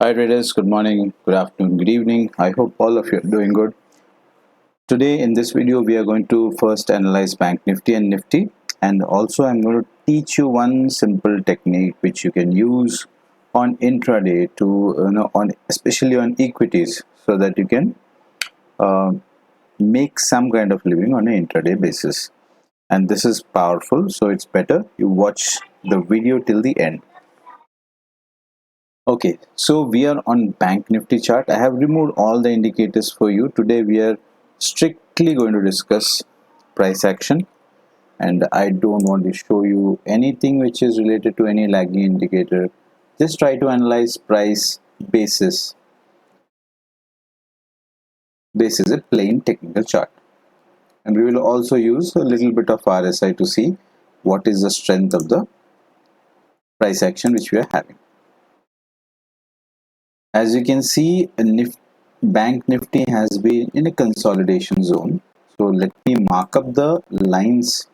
Hi traders, good morning, good afternoon, good evening. I hope all of you are doing good. Today in this video we are going to first analyze Bank Nifty and Nifty, and also I'm going to teach you one simple technique which you can use on intraday to on especially on equities, so that you can uh, make some kind of living on an intraday basis. And this is powerful, so it's better you watch the video till the end. Okay, so we are on Bank Nifty chart. I have removed all the indicators for you. Today we are strictly going to discuss price action, and I don't want to show you anything which is related to any lagging indicator. Just try to analyze price basis a plain technical chart. And we will also use a little bit of RSI to see what is the strength of the price action which we are having. As you can see, Bank Nifty has been in a consolidation zone. So let me mark up the lines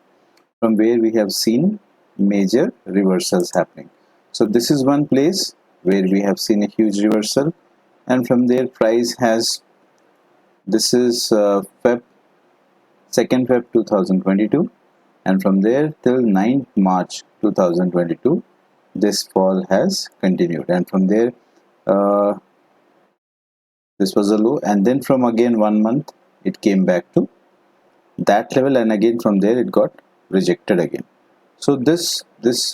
from where we have seen major reversals happening. So this is one place where we have seen a huge reversal, and from there price has, this is Feb 2nd Feb 2022, and from there till 9th March 2022 this fall has continued, and from there uh, this was a low, and then from again 1 month it came back to that level, and again from there it got rejected again. So this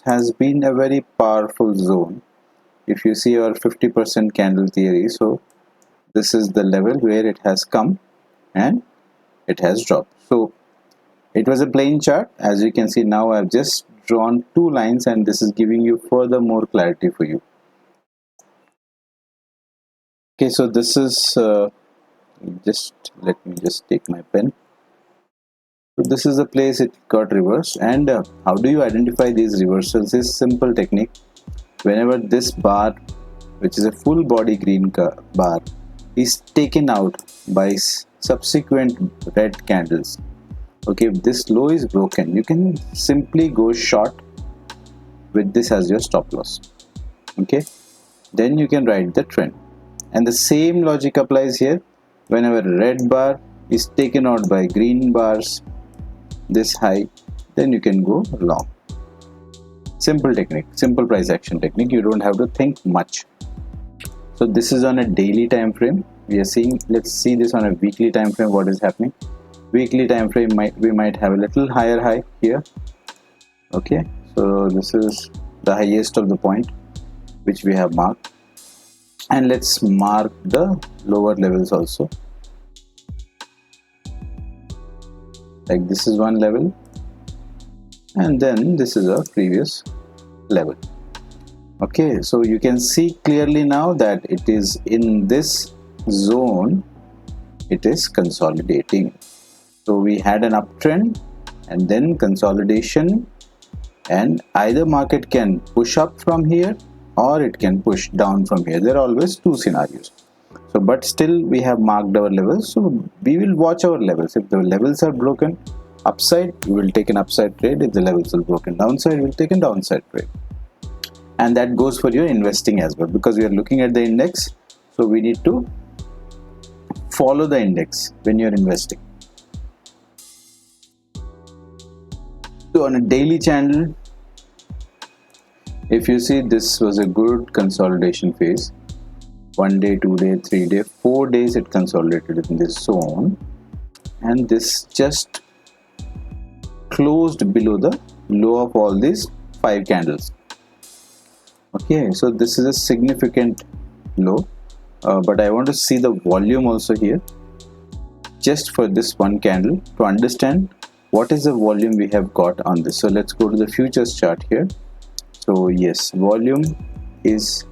has been a very powerful zone. If you see our 50% candle theory, so this is the level where it has come and it has dropped. So it was a plain chart. As you can see, now I've just drawn two lines, and this is giving you further more clarity for you. Okay, so this is just let me just take my pen. So this is the place it got reversed, and how do you identify these reversals? Is simple technique. Whenever this bar, which is a full body green bar, is taken out by subsequent red candles, okay, if this low is broken, you can simply go short with this as your stop loss. Okay, then you can ride the trend, and the same logic applies here. Whenever red bar is taken out by green bars this high, then you can go long. Simple technique, simple price action technique. You don't have to think much. So this is on a daily time frame. We are seeing, let's see this on a weekly time frame, what is happening. Weekly time frame, we might have a little higher high here. Okay, so this is the highest of the point which we have marked, and let's mark the lower levels also. Like this is one level, and then this is a previous level. Okay, so you can see clearly now that it is in this zone, it is consolidating. So we had an uptrend and then consolidation, and either market can push up from here or it can push down from here. There are always two scenarios. So but still we have marked our levels, so we will watch our levels. If the levels are broken upside, we will take an upside trade. If the levels are broken downside, we will take a downside trade. And that goes for your investing as well, because we are looking at the index, so we need to follow the index when you're investing. So on a daily channel, if you see, this was a good consolidation phase. 1 day, 2 day, 3 day, 4 days it consolidated in this zone, and this just closed below the low of all these 5 candles. Okay, so this is a significant low, but I want to see the volume also here, just for this one candle, to understand what is the volume we have got on this. So let's go to the futures chart here. So yes, volume is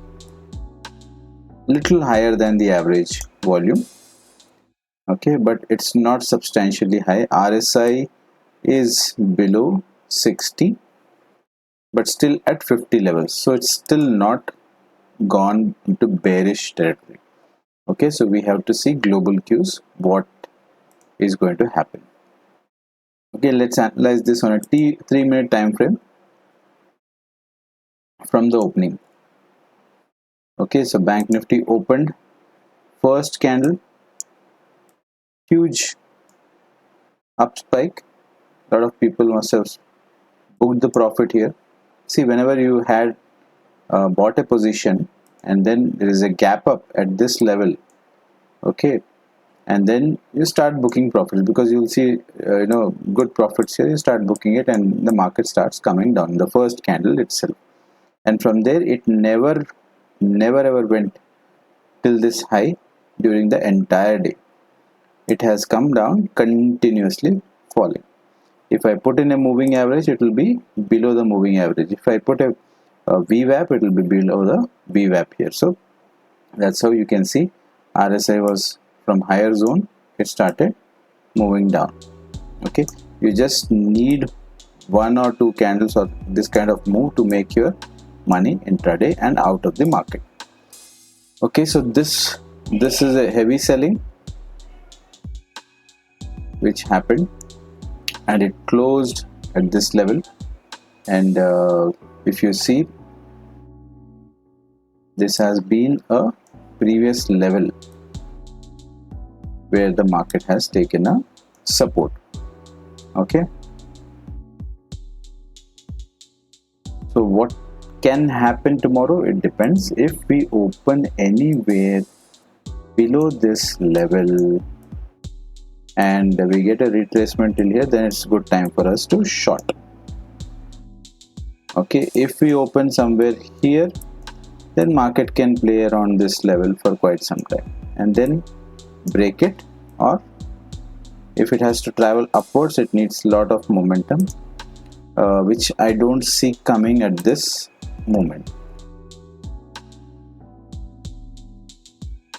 little higher than the average volume. Okay, but it's not substantially high. RSI is below 60, but still at 50 levels, so it's still not gone into bearish territory. Okay, so we have to see global cues, what is going to happen. Okay, let's analyze this on a 3-minute time frame from the opening. Okay, so Bank Nifty opened first candle, huge up spike. A lot of people must have booked the profit here. See, whenever you had bought a position and then there is a gap up at this level, okay, and then you start booking profits because you'll see good profits here. You start booking it and the market starts coming down, the first candle itself, and from there it never ever went till this high during the entire day. It has come down, continuously falling. If I put in a moving average, it will be below the moving average. If I put a VWAP, it will be below the VWAP here. So that's how you can see RSI was from higher zone, it started moving down. Okay, you just need one or two candles or this kind of move to make your money intraday and out of the market. Okay, so this is a heavy selling which happened and it closed at this level, and if you see, this has been a previous level where the market has taken a support. Okay, so what can happen tomorrow? It depends. If we open anywhere below this level and we get a retracement till here, then it's good time for us to short. Okay, if we open somewhere here, then market can play around this level for quite some time and then break it, or if it has to travel upwards, it needs a lot of momentum, which I don't see coming at this moment.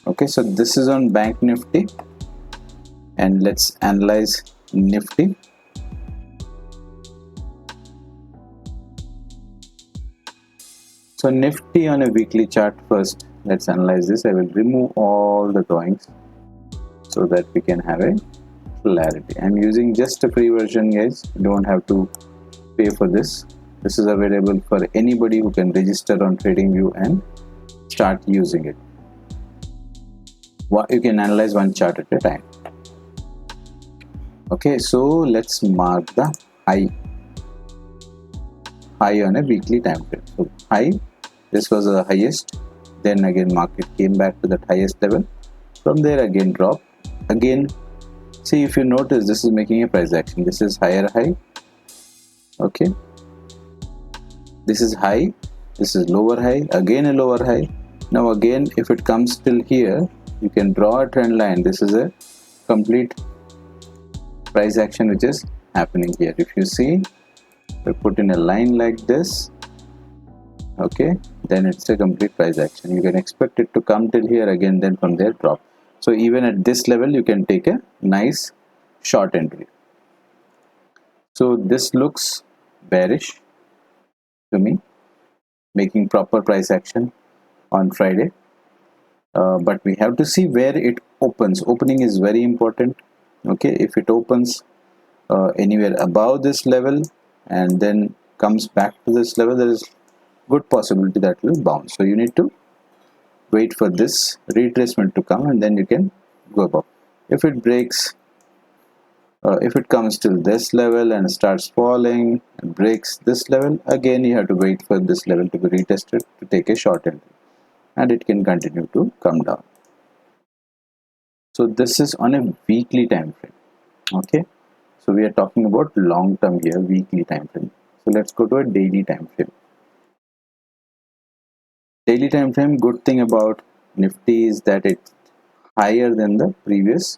Okay, so this is on Bank Nifty, and let's analyze Nifty. So Nifty on a weekly chart first, let's analyze this. I will remove all the drawings so that we can have a clarity. I'm using just a free version, guys. You don't have to pay for this. This is available for anybody who can register on TradingView and start using it. You can analyze one chart at a time. Okay, so let's mark the high on a weekly time frame. So high, this was the highest, then again market came back to that highest level, from there again drop, again. See, if you notice, this is making a price action. This is higher high. Okay, this is high, this is lower high, again a lower high. Now again, if it comes till here, you can draw a trend line. This is a complete price action which is happening here. If you see, we put in a line like this, okay, then it's a complete price action. You can expect it to come till here again, then from there drop. So even at this level, you can take a nice short entry. So this looks bearish to me, making proper price action on Friday. But we have to see where it opens. Opening is very important. Okay, if it opens anywhere above this level and then comes back to this level, there is good possibility that will bounce. So you need to wait for this retracement to come and then you can go above. If it breaks, if it comes to this level and starts falling and breaks this level, again you have to wait for this level to be retested to take a short entry, and it can continue to come down. So this is on a weekly time frame. Okay, so we are talking about long term here, weekly time frame. So let's go to a daily time frame. Daily time frame, good thing about Nifty is that it's higher than the previous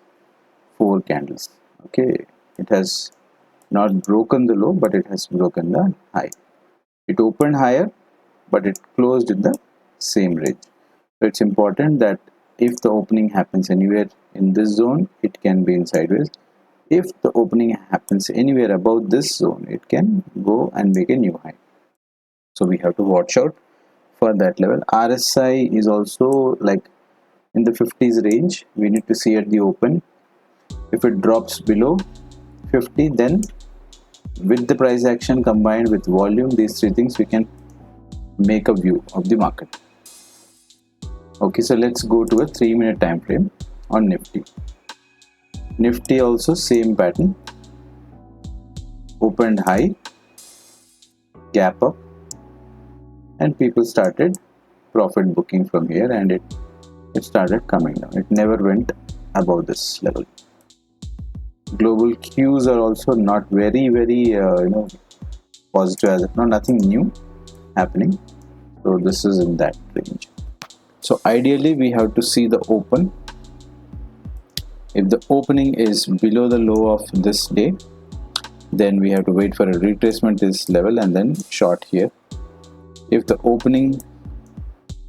4 candles. Okay, it has not broken the low, but it has broken the high. It opened higher, but it closed in the same range. So it's important that if the opening happens anywhere in this zone, it can be in sideways. If the opening happens anywhere above this zone, it can go and make a new high. So we have to watch out for that level. RSI is also like in the 50s range. We need to see at the open. If it drops below 50, then with the price action combined with volume, these 3 things, we can make a view of the market. Okay, so let's go to a 3-minute time frame on Nifty. Nifty also same pattern, opened high, gap up, and people started profit booking from here, and it started coming down. It never went above this level. Global cues are also not very positive as of now. Nothing new happening, so this is in that range. So ideally we have to see the open. If the opening is below the low of this day, then we have to wait for a retracement this level and then short here. If the opening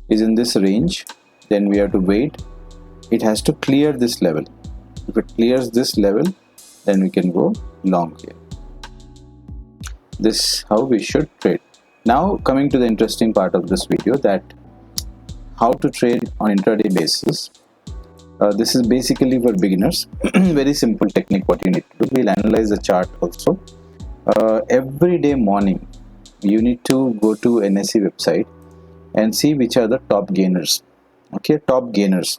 is in this range, then we have to wait. It has to clear this level. If it clears this level, then we can go long here. This is how we should trade. Now coming to the interesting part of this video, that how to trade on intraday basis. This is basically for beginners. Very simple technique. What you need to do, we'll analyze the chart also. Every day morning you need to go to NSE website and see which are the top gainers. Okay, top gainers.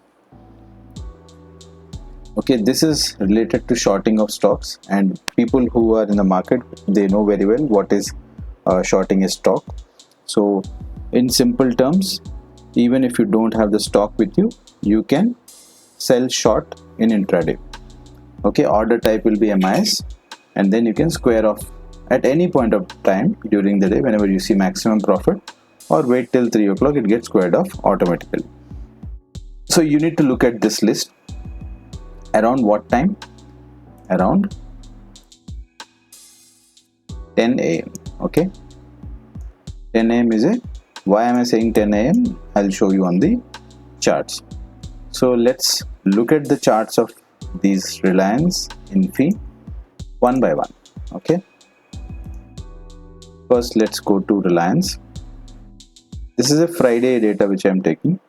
Okay, this is related to shorting of stocks, and people who are in the market, they know very well what is shorting a stock. So in simple terms, even if you don't have the stock with you, you can sell short in intraday. Okay, order type will be MIS, and then you can square off at any point of time during the day whenever you see maximum profit, or wait till 3 o'clock, it gets squared off automatically. So you need to look at this list. Around what time? Around 10 a.m. Okay, 10 a.m. is a, why am I saying 10 a.m.? I'll show you on the charts. So let's look at the charts of these Reliance, Infi one by one. Okay, first let's go to Reliance. This is a Friday data which I am taking.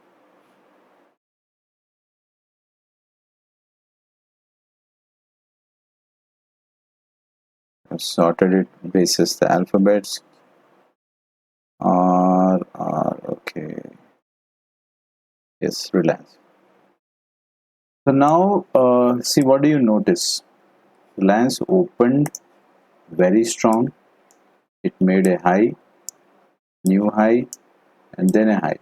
I've sorted it basis the alphabets. Okay, yes, Reliance. So now see, what do you notice? Reliance opened very strong. It made a high, new high, and then a high.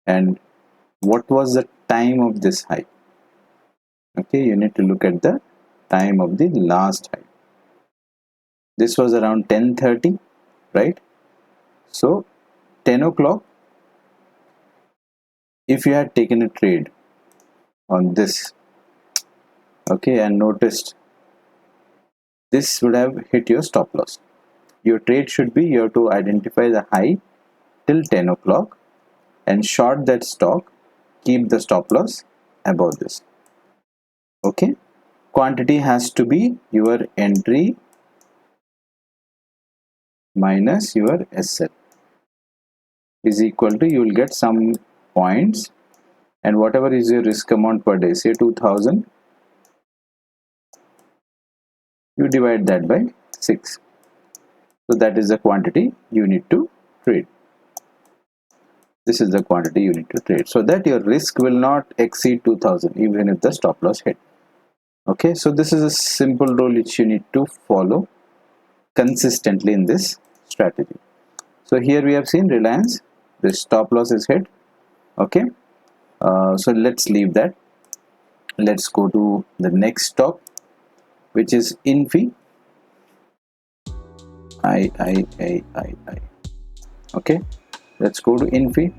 And what was the time of this high? Okay, you need to look at the time of the last high. This was around 10:30, right? So 10 o'clock, if you had taken a trade on this, okay, and noticed, this would have hit your stop loss. Your trade should be, you have to identify the high till 10 o'clock and short that stock, keep the stop loss above this. Okay, quantity has to be your entry minus your SL is equal to, you will get some points, and whatever is your risk amount per day, say 2000, you divide that by 6. So that is the quantity you need to trade. This is the quantity you need to trade, so that your risk will not exceed 2000 even if the stop loss hit. Okay, so this is a simple rule which you need to follow consistently in this strategy. So here we have seen Reliance, the stop loss is hit. Okay, so let's leave that. Let's go to the next stock, which is Infi. Okay, let's go to Infi.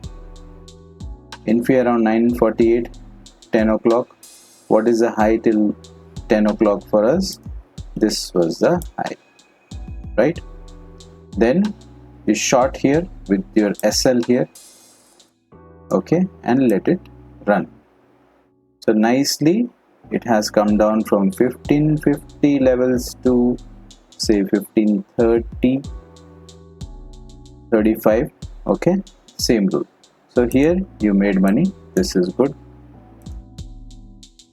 Infi around 9:48, 10 o'clock. What is the high till 10 o'clock for us? This was the high, right? Then you short here with your SL here, okay, and let it run. So nicely it has come down from 1550 levels to say 1530, 35. Okay, same rule. So here you made money. This is good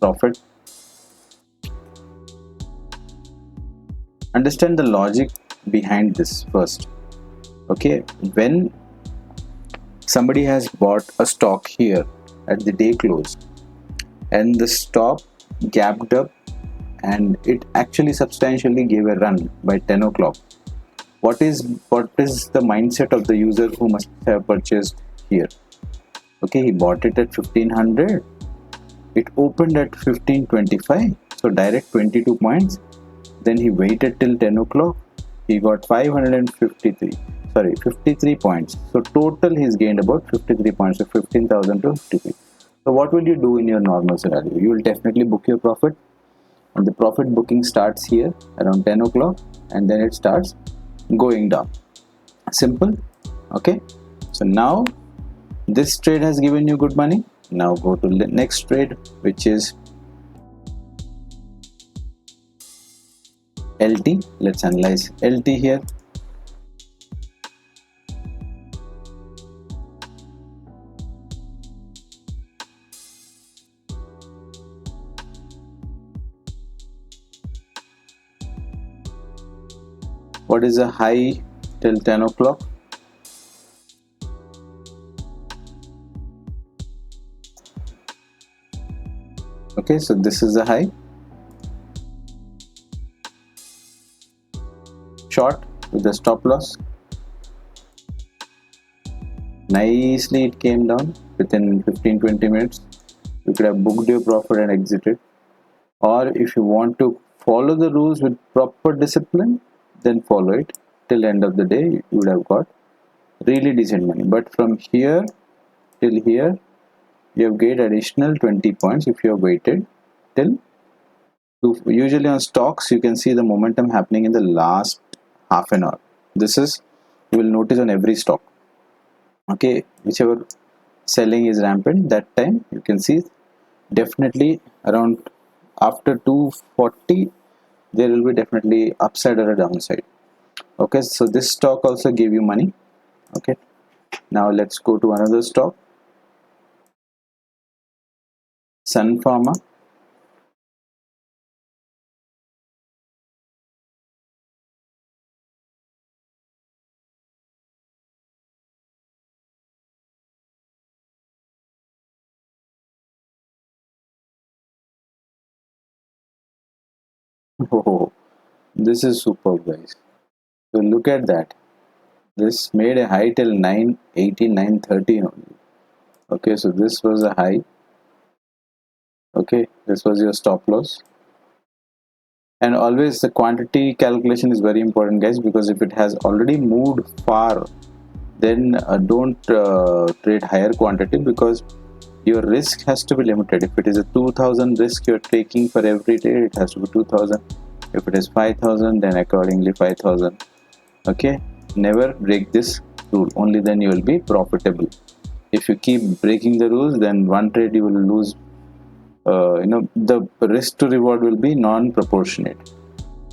profit. Understand the logic behind this first. Okay, when somebody has bought a stock here at the day close, and the stock gapped up and it actually substantially gave a run by 10 o'clock. What is the mindset of the user who must have purchased here? Okay, he bought it at 1500, it opened at 1525, so direct 22 points. Then he waited till 10 o'clock, he got 53 points. So total he's gained about 53 points, so 15,000 to 53. So what will you do in your normal scenario? You will definitely book your profit, and the profit booking starts here around 10 o'clock, and then it starts going down. Simple. Okay, so now this trade has given you good money. Now go to the next trade, which is LT. Let's analyze LT here. What is the high till 10 o'clock? Okay, so this is the high. Short with the stop loss. Nicely it came down within 15-20 minutes. You could have booked your profit and exited. Or if you want to follow the rules with proper discipline, then follow it till end of the day. You would have got really decent money. But from here till here, you have gained additional 20 points if you have waited till. Usually on stocks, you can see the momentum happening in the last half an hour. This is, you will notice on every stock. Okay, whichever selling is rampant, that time you can see definitely around after 240 there will be definitely upside or a downside. Okay, so this stock also gave you money. Okay, now let's go to another stock, Sun Pharma. Oh, this is superb, guys. So look at that. This made a high till 980, 930 only. Okay, so this was a high. Okay, this was your stop loss. And always the quantity calculation is very important, guys, because if it has already moved far, then don't trade higher quantity, because your risk has to be limited. If it is a 2000 risk you're taking for every trade, it has to be 2000. If it is 5000, then accordingly 5000. Okay, never break this rule, only then you will be profitable. If you keep breaking the rules, then one trade you will lose. The risk to reward will be non-proportionate.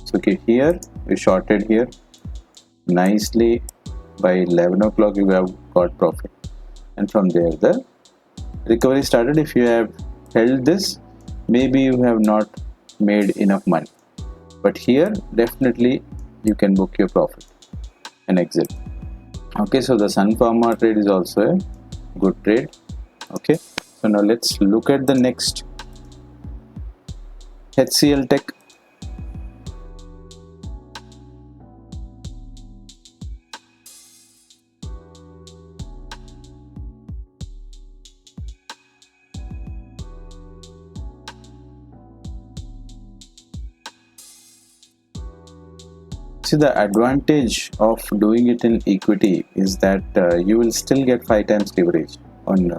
So okay, here we shorted here nicely. By 11 o'clock you have got profit, and from there the recovery started. If you have held this, maybe you have not made enough money, but here definitely you can book your profit and exit. Okay, so the Sun Pharma trade is also a good trade. Okay, so now let's look at the next, HCL Tech. See, the advantage of doing it in equity is that you will still get 5 times leverage on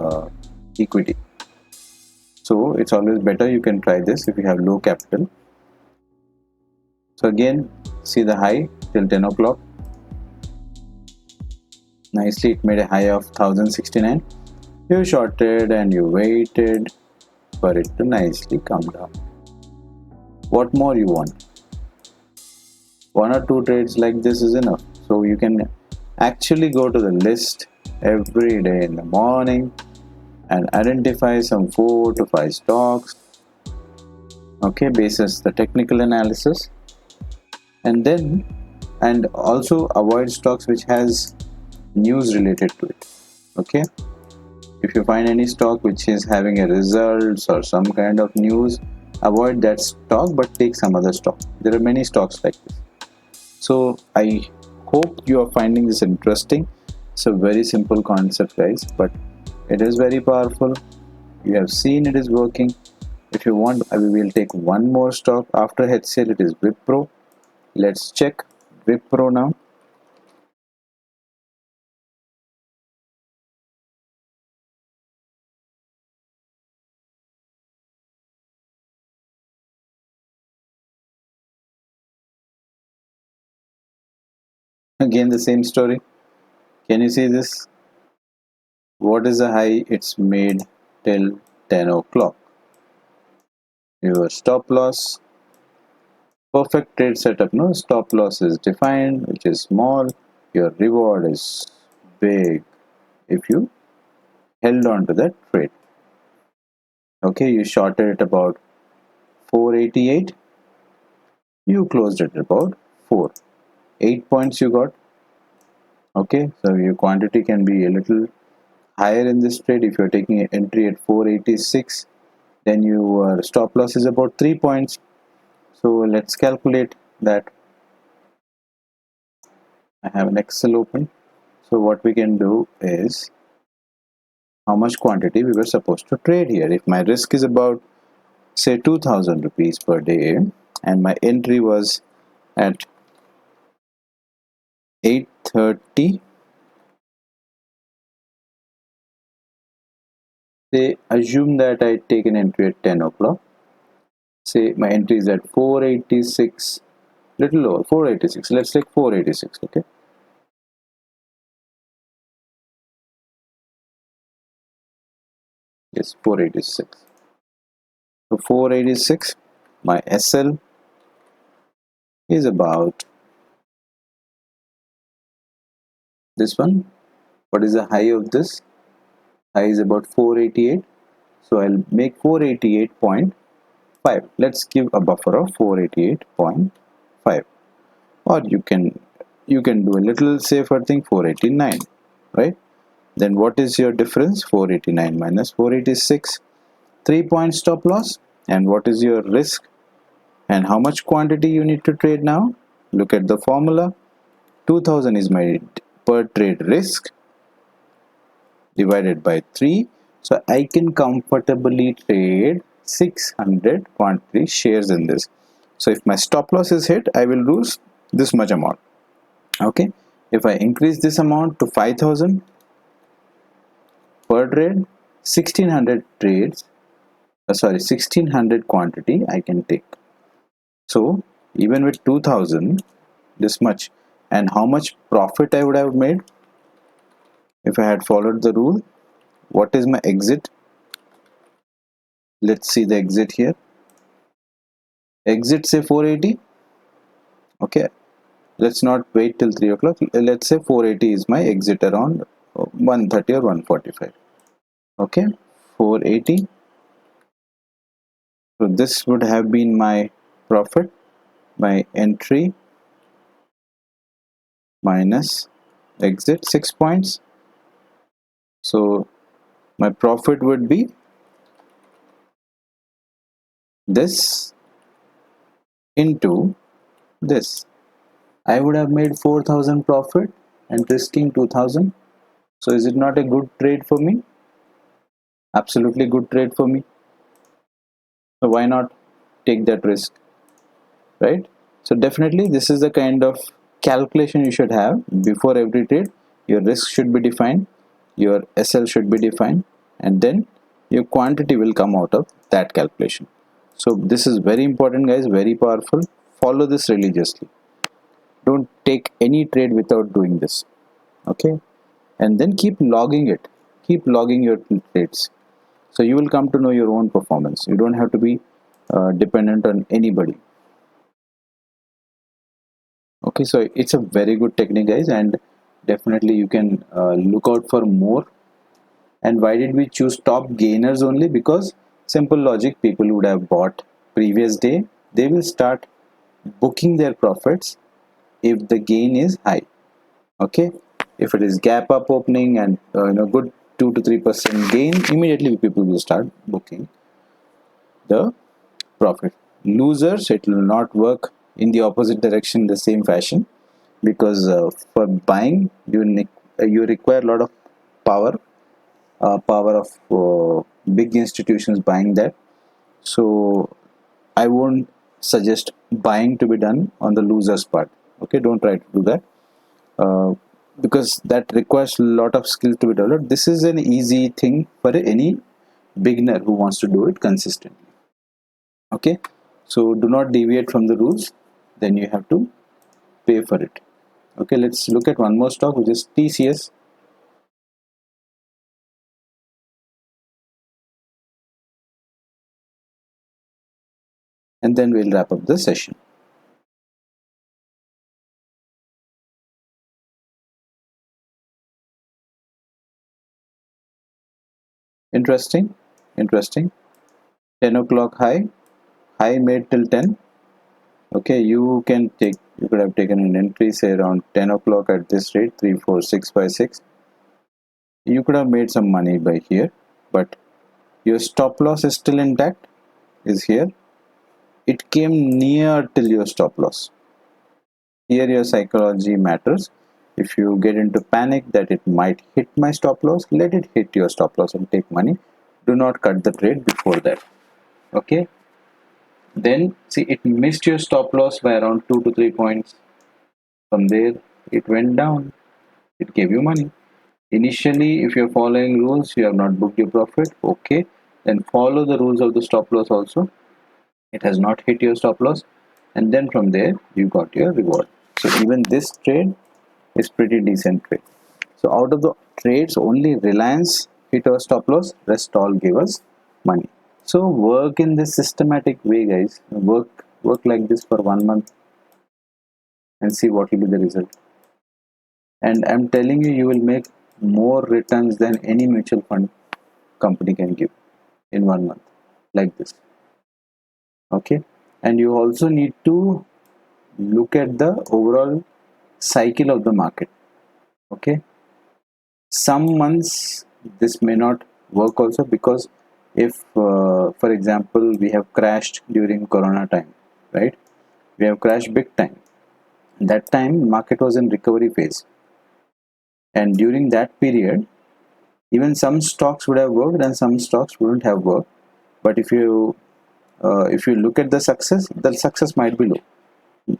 equity. So it's always better. You can try this if you have low capital. So again, see the high till 10 o'clock. Nicely it made a high of 1069. You shorted and you waited for it to nicely come down. What more you want? 1 or 2 trades like this is enough. So you can actually go to the list every day in the morning and identify some 4 to 5 stocks, okay, basis the technical analysis, and also avoid stocks which has news related to it. Okay, if you find any stock which is having a results or some kind of news, avoid that stock but take some other stock. There are many stocks like this. So I hope you are finding this interesting. It's a very simple concept, guys, but it is very powerful. You have seen it is working. If you want, I will take one more stock after HCL. It is Wipro. Let's check Wipro now. Again the same story. Can you see this? What is the high it's made till 10 o'clock? Your stop loss, perfect trade setup. No, stop loss is defined, which is small. Your reward is big if you held on to that trade. Okay, you shorted it about 488, you closed it about 4, 8 points you got. Okay, so your quantity can be a little higher in this trade. If you're taking an entry at 486, then your stop loss is about 3 points. So let's calculate that. I have an Excel open. So what we can do is how much quantity we were supposed to trade here. If my risk is about say 2000 rupees per day and my entry was at 8:30, say assume that I take an entry at 10 o'clock. Say my entry is at 486, little lower, 486. Let's take 486. Okay, yes, 486. So 486, my SL is about this one. What is the high of this? High is about 488. So I'll make 488.5. Let's give a buffer of 488.5. Or you can do a little safer thing, 489, right? Then what is your difference? 489 minus 486, 3 point stop loss. And what is your risk? And how much quantity you need to trade now? Look at the formula. 2000 is my per trade risk divided by 3. So I can comfortably trade 600 quantity shares in this. So if my stop loss is hit, I will lose this much amount. Okay, if I increase this amount to 5000 per trade, 1600 trades, 1600 quantity I can take. So even with 2000, this much. And how much profit I would have made if I had followed the rule? What is my exit? Let's see the exit here. Exit say 480. Okay, let's not wait till 3 o'clock. Let's say 480 is my exit around 130 or 145. Okay, 480. So this would have been my profit, my entry minus exit, 6 points. So my profit would be this into this. I would have made 4000 profit and risking 2000. So is it not a good trade for me? Absolutely good trade for me. So why not take that risk, right? So definitely this is the kind of calculation you should have before every trade. Your risk should be defined, your SL should be defined, and then your quantity will come out of that calculation. So this is very important, guys, very powerful. Follow this religiously. Don't take any trade without doing this. Okay, and then keep logging it. Keep logging your trades. So you will come to know your own performance. You don't have to be dependent on anybody. Okay, so it's a very good technique, guys, and definitely you can look out for more. And why did we choose top gainers only? Because simple logic, people would have bought previous day, they will start booking their profits if the gain is high. Okay, If it is gap up opening and good 2 to 3% gain, immediately people will start booking the profit. Losers, it will not work in the opposite direction in the same fashion, because for buying you require a lot of power, power of big institutions buying that. So I won't suggest buying to be done on the losers part. Okay, don't try to do that, because that requires a lot of skill to be developed. This is an easy thing for any beginner who wants to do it consistently. Okay, so do not deviate from the rules, then you have to pay for it. Okay, let's look at one more stock, which is TCS. And then we'll wrap up the session. Interesting, interesting. 10 o'clock high made till 10. Okay, you could have taken an entry say around 10 o'clock at this rate, 3 4 6 by 6. You could have made some money by here, but your stop loss is still intact, is here. It came near till your stop loss. Here your psychology matters. If you get into panic that it might hit my stop loss, let it hit your stop loss and take money. Do not cut the trade before that. Okay, then see, it missed your stop loss by around 2 to 3 points. From there it went down, it gave you money. Initially, if you're following rules, you have not booked your profit. Okay, then follow the rules of the stop loss also. It has not hit your stop loss, and then from there you got your reward. So even this trade is pretty decent trade. So out of the trades, only Reliance hit our stop loss, rest all gave us money. So work in this systematic way, guys. Work like this for 1 month and see what will be the result. And I'm telling you, you will make more returns than any mutual fund company can give in 1 month, like this. Okay, and you also need to look at the overall cycle of the market. Okay, some months this may not work also, because if for example we have crashed during corona time, right? We have crashed big time. That time market was in recovery phase, and during that period even some stocks would have worked and some stocks wouldn't have worked. But if you look at the success might be low.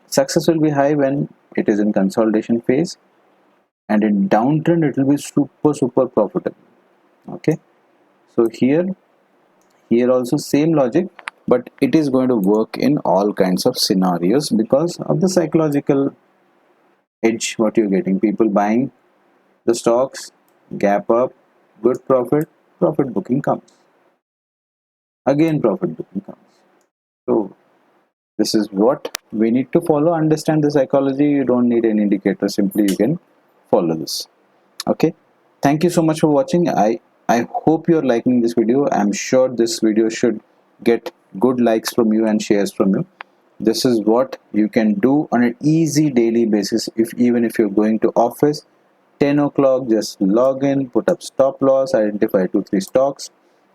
Success will be high when it is in consolidation phase, and in downtrend it will be super profitable. Okay, so here also same logic, but it is going to work in all kinds of scenarios because of the psychological edge what you're getting. People buying the stocks, gap up, good profit booking comes, again profit booking comes. So this is what we need to follow. Understand the psychology. You don't need an indicator, simply you can follow this. Okay, thank you so much for watching. I hope you're liking this video. I'm sure this video should get good likes from you and shares from you. This is what you can do on an easy daily basis. Even if you're going to office, 10 o'clock, just log in, put up stop loss, identify 2-3 stocks,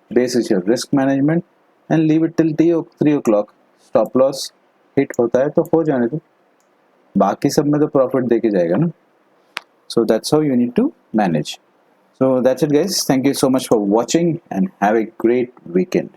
basis your risk management, and leave it till 3 o'clock. Stop loss hit होता है तो हो जाने दो, बाकी सब में तो प्रॉफिट देके जाएगा ना. So that's how you need to manage. So that's it, guys. Thank you so much for watching and have a great weekend.